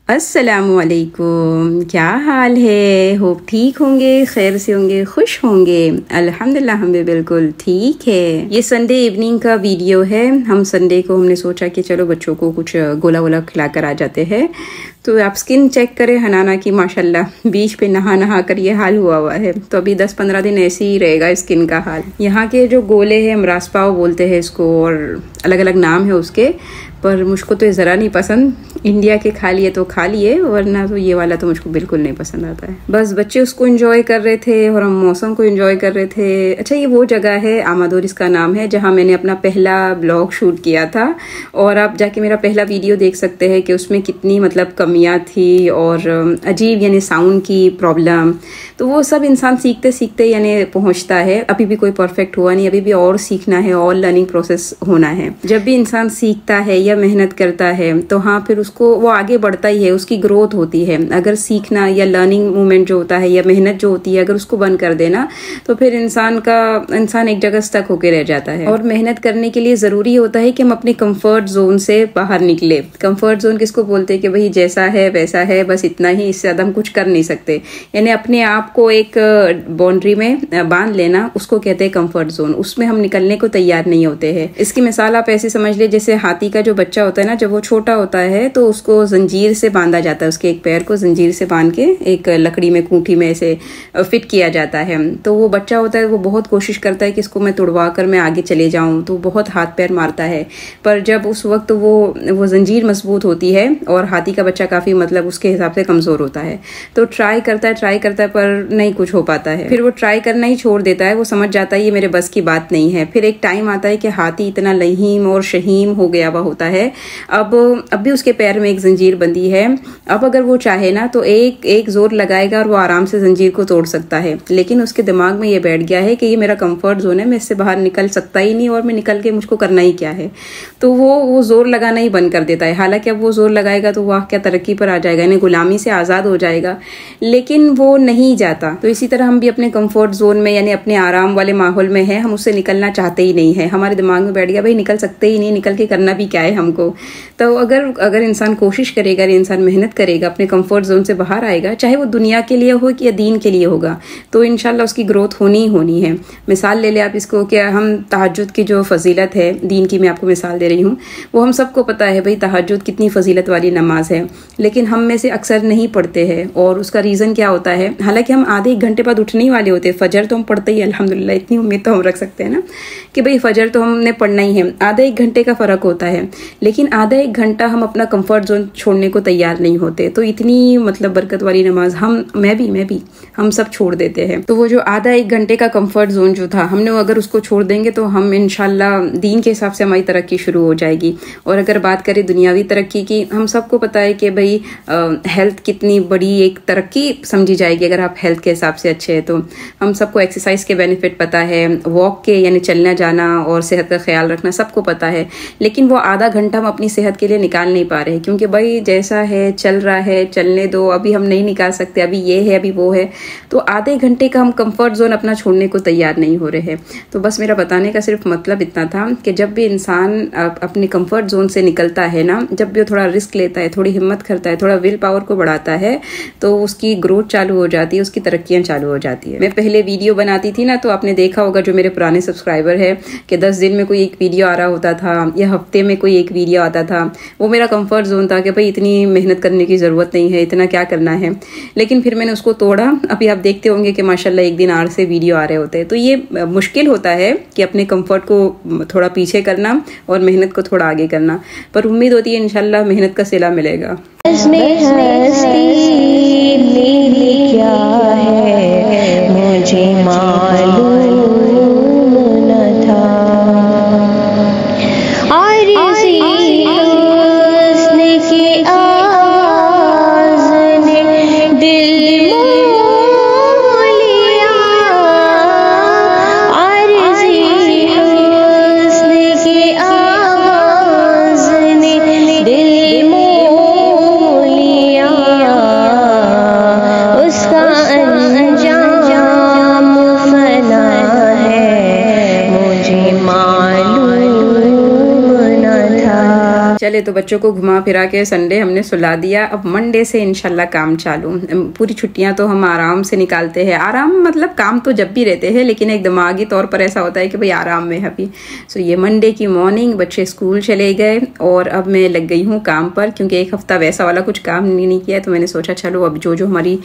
अस्सलामुअलैकुम, क्या हाल है। होप ठीक होंगे, खैर से होंगे, खुश होंगे। अल्हम्दुलिल्लाह हम भी बिल्कुल ठीक है। ये संडे इवनिंग का वीडियो है। हम संडे को हमने सोचा कि चलो बच्चों को कुछ गोला वोला खिलाकर आ जाते हैं। तो आप स्किन चेक करें हनाना की, माशाल्लाह बीच पे नहा नहा कर ये हाल हुआ है। तो अभी 10-15 दिन ऐसे ही रहेगा स्किन का हाल। यहाँ के जो गोले हैं मरास पाव बोलते हैं इसको, और अलग अलग नाम है उसके, पर मुझको तो ये ज़रा नहीं पसंद। इंडिया के खा लिए तो खा लिए, वरना तो ये वाला तो मुझको बिल्कुल नहीं पसंद आता है। बस बच्चे उसको एंजॉय कर रहे थे और हम मौसम को एंजॉय कर रहे थे। अच्छा, ये वो जगह है, आमादोर इसका नाम है, जहाँ मैंने अपना पहला ब्लॉग शूट किया था। और आप जाके मेरा पहला वीडियो देख सकते हैं कि उसमें कितनी मतलब कमियाँ थी और अजीब यानी साउंड की प्रॉब्लम। तो वो सब इंसान सीखते सीखते यानी पहुँचता है। अभी भी कोई परफेक्ट हुआ नहीं, अभी भी और सीखना है, और लर्निंग प्रोसेस होना है। जब भी इंसान सीखता है या मेहनत करता है तो हाँ, फिर उसको वो आगे बढ़ता ही है, उसकी ग्रोथ होती है। अगर सीखना या लर्निंग मूवमेंट जो होता है या मेहनत जो होती है, अगर उसको बंद कर देना तो फिर इंसान एक जगह स्टक होकर रह जाता है। और मेहनत करने के लिए जरूरी होता है कि हम अपने कंफर्ट जोन से बाहर निकले। कंफर्ट जोन किसको बोलते हैं कि भाई जैसा है वैसा है, बस इतना ही, इससे ज्यादा हम कुछ कर नहीं सकते। यानी अपने आप को एक बाउंड्री में बांध लेना, उसको कहते हैं कंफर्ट जोन। उसमें हम निकलने को तैयार नहीं होते हैं। इसकी मिसाल आप ऐसे समझ ले, जैसे हाथी का जो बच्चा होता है ना, जब वो छोटा होता है तो उसको जंजीर से बांधा जाता है। उसके एक पैर को जंजीर से बांध के एक लकड़ी में, खूंटी में ऐसे फिट किया जाता है। तो वो बच्चा होता है, वो बहुत कोशिश करता है कि इसको मैं तुड़वा कर मैं आगे चले जाऊं, तो बहुत हाथ पैर मारता है। पर जब उस वक्त वो जंजीर मजबूत होती है, और हाथी का बच्चा काफी मतलब उसके हिसाब से कमजोर होता है, तो ट्राई करता है पर नहीं कुछ हो पाता है। फिर वो ट्राई करना ही छोड़ देता है। वो समझ जाता है ये मेरे बस की बात नहीं है। फिर एक टाइम आता है कि हाथी इतना लहीम और शहीम हो गया हुआ होता है। अब भी उसके पैर में एक जंजीर बंधी है। अब अगर वो चाहे ना तो एक जोर लगाएगा और वो आराम से जंजीर को तोड़ सकता है। लेकिन उसके दिमाग में ये बैठ गया है कि ये मेरा कंफर्ट जोन है, मैं इससे बाहर निकल सकता ही नहीं, और मैं निकल के मुझको करना ही क्या है। तो वो जोर लगाना ही बंद कर देता है। हालांकि अब वो जोर लगाएगा तो वाह क्या तरक्की पर आ जाएगा, यानी गुलामी से आजाद हो जाएगा, लेकिन वो नहीं जाता। तो इसी तरह हम भी अपने कंफर्ट जोन में यानी अपने आराम वाले माहौल में है, हम उससे निकलना चाहते ही नहीं है। हमारे दिमाग में बैठ गया भाई निकल सकते ही नहीं, निकल के करना भी क्या है हमको। तो अगर इंसान कोशिश करेगा, इंसान मेहनत करेगा, अपने कंफर्ट जोन से बाहर आएगा, चाहे वो दुनिया के लिए हो या दीन के लिए होगा, तो इंशाल्लाह उसकी ग्रोथ होनी ही होनी है। मिसाल ले ले आप इसको कि हम तहज्जुद की जो फजीलत है, दीन की मैं आपको मिसाल दे रही हूँ, वो हम सबको पता है भाई तहज्जुद कितनी फजीलत वाली नमाज है, लेकिन हम में से अक्सर नहीं पढ़ते हैं। और उसका रीज़न क्या होता है, हालांकि हम आधे एक घंटे बाद उठने ही वाले होते हैं। फजर तो हम पढ़ते ही अल्हम्दुलिल्लाह, इतनी उम्मीद तो हम रख सकते हैं ना कि भाई फजर तो हमने पढ़ना ही है। आधा एक घंटे का फर्क होता है, लेकिन आधा एक घंटा हम अपना कंफर्ट जोन छोड़ने को तैयार नहीं होते। तो इतनी मतलब बरकत वाली नमाज मैं भी हम सब छोड़ देते हैं। तो वो जो आधा एक घंटे का कंफर्ट जोन जो था, हमने अगर उसको छोड़ देंगे तो हम इंशाल्लाह दीन के हिसाब से हमारी तरक्की शुरू हो जाएगी। और अगर बात करें दुनियावी तरक्की की, हम सबको पता है कि भाई हेल्थ कितनी बड़ी एक तरक्की समझी जाएगी अगर आप हेल्थ के हिसाब से अच्छे हैं। तो हम सबको एक्सरसाइज के बेनिफिट पता है, वॉक के यानी चलना जाना और सेहत का ख्याल रखना सबको पता है, लेकिन वो आधा घंटा हम अपनी सेहत के लिए निकाल नहीं पा रहे हैं, क्योंकि भाई जैसा है चल रहा है, चलने दो, अभी हम नहीं निकाल सकते, अभी ये है अभी वो है। तो आधे घंटे का हम कंफर्ट जोन अपना छोड़ने को तैयार नहीं हो रहे हैं। तो बस मेरा बताने का सिर्फ मतलब इतना था कि जब भी इंसान अपने कंफर्ट जोन से निकलता है ना, जब भी वो थोड़ा रिस्क लेता है, थोड़ी हिम्मत करता है, थोड़ा विल पावर को बढ़ाता है, तो उसकी ग्रोथ चालू हो जाती है, उसकी तरक्कियां चालू हो जाती है। मैं पहले वीडियो बनाती थी ना, तो आपने देखा होगा जो मेरे पुराने सब्सक्राइबर है कि 10 दिन में कोई एक वीडियो आ रहा होता था या हफ्ते में कोई एक वीडियो आता था। वो मेरा कंफर्ट जोन था कि भाई इतनी मेहनत करने की जरूरत नहीं है, इतना क्या करना है। लेकिन फिर मैंने उसको तोड़ा। अभी आप देखते होंगे कि माशाल्लाह एक दिन 8 से वीडियो आ रहे होते हैं। तो ये मुश्किल होता है कि अपने कंफर्ट को थोड़ा पीछे करना और मेहनत को थोड़ा आगे करना, पर उम्मीद होती है इंशाल्लाह मेहनत का सिला मिलेगा। क्या है मुझे मालूम न था, की आवाज़ ने दिल मोह लिया, की आवाज़ ने दिल मोह लिया, उसका अंजाम फना चले तो बच्चों को घुमा फिरा के संडे हमने सुला दिया। अब मंडे से इंशाल्लाह काम चालू। पूरी छुट्टियां तो हम आराम से निकालते हैं। आराम मतलब काम तो जब भी रहते हैं, लेकिन एक दिमागी तौर पर ऐसा होता है कि भाई आराम में है अभी। सो ये मंडे की मॉर्निंग, बच्चे स्कूल चले गए और अब मैं लग गई हूँ काम पर, क्योंकि एक हफ्ता वैसा वाला कुछ काम नहीं किया। तो मैंने सोचा चलो अब जो हमारी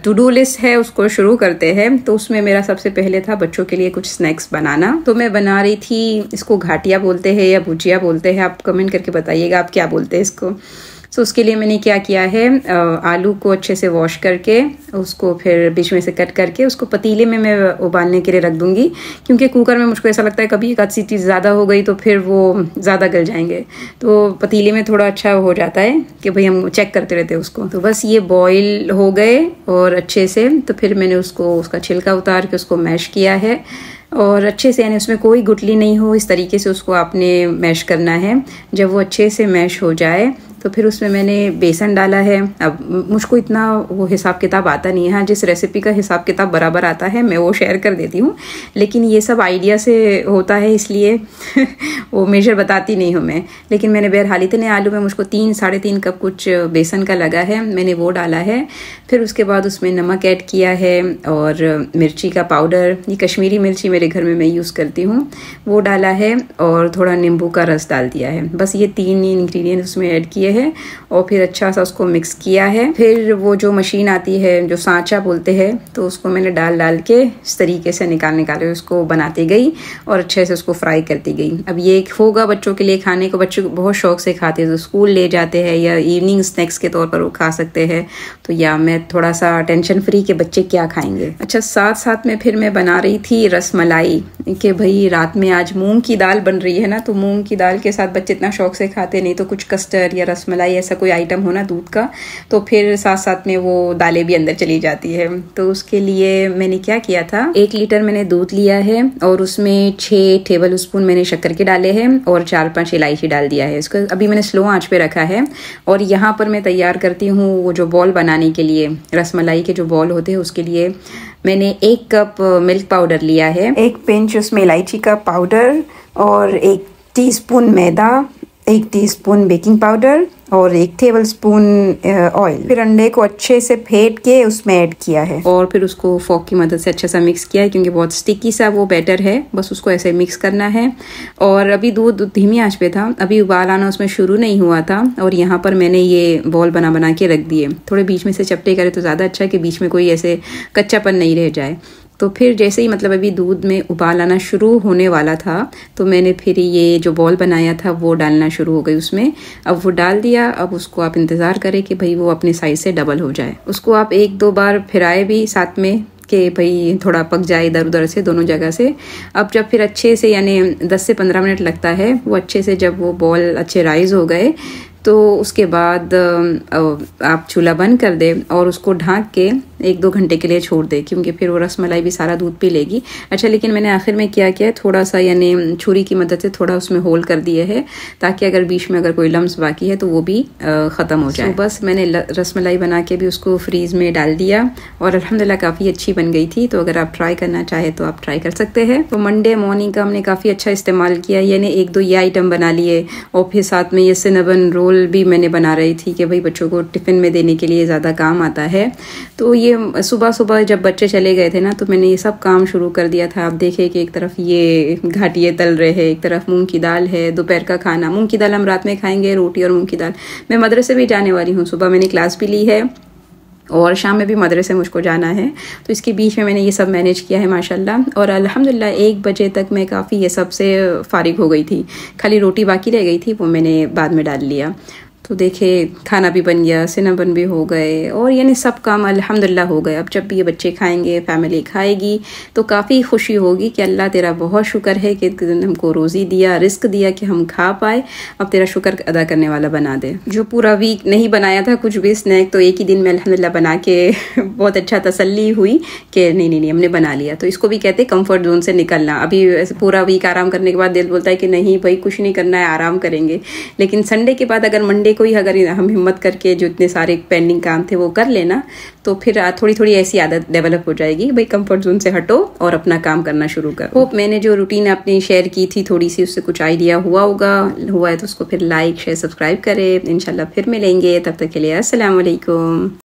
टू डू लिस्ट है उसको शुरू करते हैं। तो उसमें मेरा सबसे पहले था बच्चों के लिए कुछ स्नैक्स बनाना। तो मैं बना रही थी, इसको घाटिया बोलते हैं या भुजिया बोलते हैं, आप कमेंट करके बताइएगा आप क्या बोलते हैं इसको। तो उसके लिए मैंने क्या किया है, आलू को अच्छे से वॉश करके उसको फिर बीच में से कट करके उसको पतीले में मैं उबालने के लिए रख दूंगी, क्योंकि कुकर में मुझको ऐसा लगता है कभी एक आधी चीज़ ज़्यादा हो गई तो फिर वो ज़्यादा गल जाएंगे। तो पतीले में थोड़ा अच्छा हो जाता है कि भाई हम चेक करते रहते हैं उसको। तो बस ये बॉईल हो गए और अच्छे से, तो फिर मैंने उसका छिलका उतार के उसको मैश किया है और अच्छे से, यानी उसमें कोई गुठली नहीं हो, इस तरीके से उसको आपने मैश करना है। जब वो अच्छे से मैश हो जाए तो फिर उसमें मैंने बेसन डाला है। अब मुझको इतना वो हिसाब किताब आता नहीं है, हाँ जिस रेसिपी का हिसाब किताब बराबर आता है मैं वो शेयर कर देती हूँ, लेकिन ये सब आइडिया से होता है इसलिए वो मेजर बताती नहीं हूँ मैं। लेकिन मैंने बहरहाल इतने आलू में मुझको 3-3.5 कप कुछ बेसन का लगा है, मैंने वो डाला है। फिर उसके बाद उसमें नमक ऐड किया है और मिर्ची का पाउडर, ये कश्मीरी मिर्ची मेरे घर में मैं यूज़ करती हूँ, वो डाला है और थोड़ा नींबू का रस डाल दिया है। बस ये 3 इंग्रेडिएंट उसमें ऐड किए है और फिर अच्छा सा उसको मिक्स किया है। फिर वो जो मशीन आती है जो सांचा बोलते हैं, तो उसको मैंने डाल के इस तरीके से निकाल के उसको बनाती गई और अच्छे से उसको फ्राई करती गई। अब ये होगा बच्चों के लिए खाने को, बच्चों बहुत शौक से खाते हैं, तो स्कूल ले जाते हैं या इवनिंग स्नैक्स के तौर पर वो खा सकते हैं। तो या मैं थोड़ा सा टेंशन फ्री के बच्चे क्या खाएंगे। अच्छा, साथ साथ में फिर मैं बना रही थी रसमलाई, कि भाई रात में आज मूंग की दाल बन रही है ना, तो मूंग की दाल के साथ बच्चे इतना शौक से खाते नहीं, तो कुछ कस्टर्ड या रसमलाई ऐसा कोई आइटम हो ना दूध का, तो फिर साथ साथ में वो दालें भी अंदर चली जाती है। तो उसके लिए मैंने क्या किया था, 1 लीटर मैंने दूध लिया है और उसमें 6 टेबल स्पून मैंने शक्कर के डाले हैं और 4-5 इलायची डाल दिया है। इसको अभी मैंने स्लो आंच पे रखा है और यहाँ पर मैं तैयार करती हूँ वो जो बॉल बनाने के लिए, रसमलाई के जो बॉल होते हैं उसके लिए मैंने 1 कप मिल्क पाउडर लिया है, 1 पिंच उसमें इलायची का पाउडर और 1 टीस्पून मैदा, 1 टीस्पून बेकिंग पाउडर और 1 टेबलस्पून ऑयल। फिर अंडे को अच्छे से फेंट के उसमें ऐड किया है और फिर उसको फोक की मदद से अच्छा सा मिक्स किया है, क्योंकि बहुत स्टिकी सा वो बैटर है। बस उसको ऐसे मिक्स करना है और अभी दूध धीमी आंच पे था, अभी उबाल आना उसमें शुरू नहीं हुआ था। और यहाँ पर मैंने ये बॉल बना के रख दिए, थोड़े बीच में से चपटे करे तो ज़्यादा अच्छा है कि बीच में कोई ऐसे कच्चापन नहीं रह जाए। तो फिर जैसे ही मतलब अभी दूध में उबाल आना शुरू होने वाला था, तो मैंने फिर ये जो बॉल बनाया था वो डालना शुरू हो गई उसमें। अब वो डाल दिया, अब उसको आप इंतज़ार करें कि भाई वो अपने साइज से डबल हो जाए। उसको आप 1-2 बार फिराए भी साथ में कि भाई थोड़ा पक जाए इधर उधर से दोनों जगह से। अब जब फिर अच्छे से, यानी 10 से 15 मिनट लगता है वो अच्छे से, जब वो बॉल अच्छे राइज हो गए तो उसके बाद आप चूल्हा बंद कर दें और उसको ढक के 1-2 घंटे के लिए छोड़ दें, क्योंकि फिर वो रसमलाई भी सारा दूध पी लेगी। अच्छा, लेकिन मैंने आखिर में क्या किया है, थोड़ा सा यानी छुरी की मदद से थोड़ा उसमें होल कर दिए है, ताकि अगर बीच में अगर कोई लम्स बाकी है तो वो भी ख़त्म हो जाए। तो बस मैंने रसमलाई बना के भी उसको फ्रीज में डाल दिया और अल्हम्दुलिल्लाह काफ़ी अच्छी बन गई थी। तो अगर आप ट्राई करना चाहे तो आप ट्राई कर सकते हैं। तो मंडे मॉर्निंग का हमने काफ़ी अच्छा इस्तेमाल किया, यानी 1-2 ये आइटम बना लिए और फिर साथ में ये सिनेमन रोल भी मैंने बना रही थी कि भाई बच्चों को टिफ़िन में देने के लिए ज़्यादा काम आता है। तो ये सुबह सुबह जब बच्चे चले गए थे ना, तो मैंने ये सब काम शुरू कर दिया था। आप देखें कि एक तरफ ये घाटिए तल रहे हैं, एक तरफ मूंग की दाल है, दोपहर का खाना मूंग की दाल हम रात में खाएंगे, रोटी और मूंग की दाल। मैं मदरसे भी जाने वाली हूँ, सुबह मैंने क्लास भी ली है और शाम में भी मदरसे मुझको जाना है, तो इसके बीच में मैंने ये सब मैनेज किया है माशाल्लाह। और अल्हम्दुलिल्लाह 1 बजे तक मैं काफ़ी ये सब से फारिग हो गई थी, खाली रोटी बाकी रह गई थी, वो मैंने बाद में डाल लिया। तो देखे खाना भी बन गया, सिनेमन भी हो गए और यानी सब काम अल्हम्दुलिल्लाह हो गए। अब जब भी ये बच्चे खाएंगे, फैमिली खाएगी, तो काफ़ी खुशी होगी कि अल्लाह तेरा बहुत शुक्र है कि हमको रोज़ी दिया, रिस्क दिया कि हम खा पाए, अब तेरा शुक्र अदा करने वाला बना दे। जो पूरा वीक नहीं बनाया था कुछ भी स्नैक, तो एक ही दिन में अल्हम्दुलिल्लाह बना के बहुत अच्छा तसल्ली हुई कि नहीं हमने बना लिया। तो इसको भी कहते हैं कम्फर्ट जोन से निकलना। अभी पूरा वीक आराम करने के बाद दिल बोलता है कि नहीं भाई कुछ नहीं करना है, आराम करेंगे। लेकिन संडे के बाद अगर मंडे को ही अगर हम हिम्मत करके जो इतने सारे पेंडिंग काम थे वो कर लेना, तो फिर थोड़ी थोड़ी ऐसी आदत डेवलप हो जाएगी भाई, कंफर्ट जोन से हटो और अपना काम करना शुरू करो। होप मैंने जो रूटीन अपनी शेयर की थी थोड़ी सी उससे कुछ आइडिया हुआ है तो उसको फिर लाइक शेयर सब्सक्राइब करें। इंशाल्लाह फिर मिलेंगे, तब तक के लिए अस्सलाम वालेकुम।